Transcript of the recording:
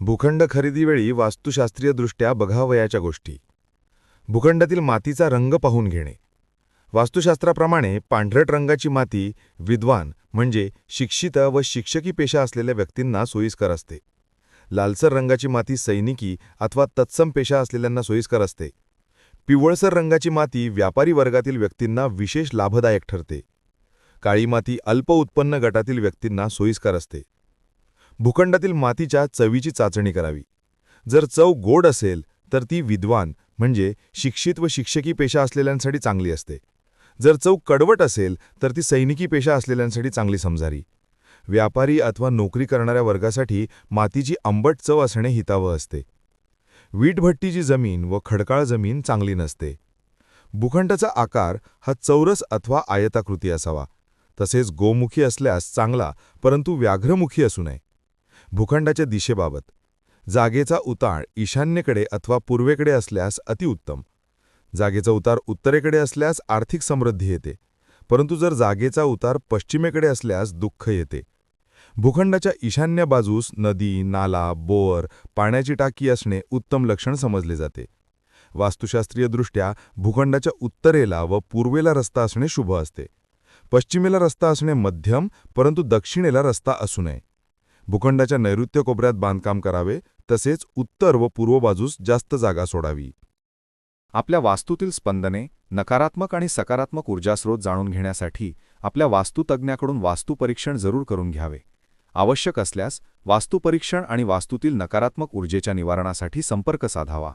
भूखंड खरेदीवेळी वास्तुशास्त्रीयदृष्ट्या बघावयाच्या गोष्टी. भूखंडातील मातीचा रंग पाहून घेणे. वास्तुशास्त्राप्रमाणे पांढरट रंगाची माती विद्वान म्हणजे शिक्षित व शिक्षकी पेशा असलेल्या व्यक्तींना सोयीस्कर असते. लालसर रंगाची माती सैनिकी अथवा तत्सम पेशा असलेल्यांना सोयीस्कर असते. पिवळसर रंगाची माती व्यापारी वर्गातील व्यक्तींना विशेष लाभदायक ठरते. काळी माती अल्प उत्पन्न गटातील व्यक्तींना सोयीस्कर असते. भूखंडातील मातीच्या चवीची चाचणी करावी. जर चव गोड असेल तर ती विद्वान म्हणजे शिक्षित व शिक्षकी पेशा असलेल्यांसाठी चांगली असते. जर चव कडवट असेल तर ती सैनिकी पेशा असलेल्यांसाठी चांगली समजावी. व्यापारी अथवा नोकरी करणाऱ्या वर्गासाठी मातीची आंबट चव असणे हितावह असते. वीटभट्टीची जमीन व खडकाळ जमीन चांगली नसते. भूखंडाचा आकार हा चौरस अथवा आयताकृती असावा. तसेच गोमुखी असल्यास चांगला, परंतु व्याघ्रमुखी असू नये. भूखंडाच्या दिशेबाबत जागेचा उतार ईशान्येकडे अथवा पूर्वेकडे असल्यास अतिउत्तम. जागेचा उतार उत्तरेकडे असल्यास आर्थिक समृद्धी येते, परंतु जर जागेचा उतार पश्चिमेकडे असल्यास दुःख येते. भूखंडाच्या ईशान्य बाजूस नदी, नाला, बोअर, पाण्याची टाकी असणे उत्तम लक्षण समजले जाते. वास्तुशास्त्रीयदृष्ट्या भूखंडाच्या उत्तरेला व पूर्वेला रस्ता असणे शुभ असते. पश्चिमेला रस्ता असणे मध्यम, परंतु दक्षिणेला रस्ता असू नये. भूखंडाच्या नैऋत्य कोपऱ्यात बांधकाम करावे, तसेच उत्तर व पूर्व बाजूस जास्त जागा सोडावी. आपल्या वास्तूतील स्पंदने, नकारात्मक आणि सकारात्मक ऊर्जास्रोत जाणून घेण्यासाठी आपल्या वास्तुतज्ञाकडून वास्तुपरीक्षण जरूर करून घ्यावे. आवश्यक असल्यास वास्तुपरीक्षण आणि वास्तूतील नकारात्मक ऊर्जेच्या निवारणासाठी संपर्क साधावा.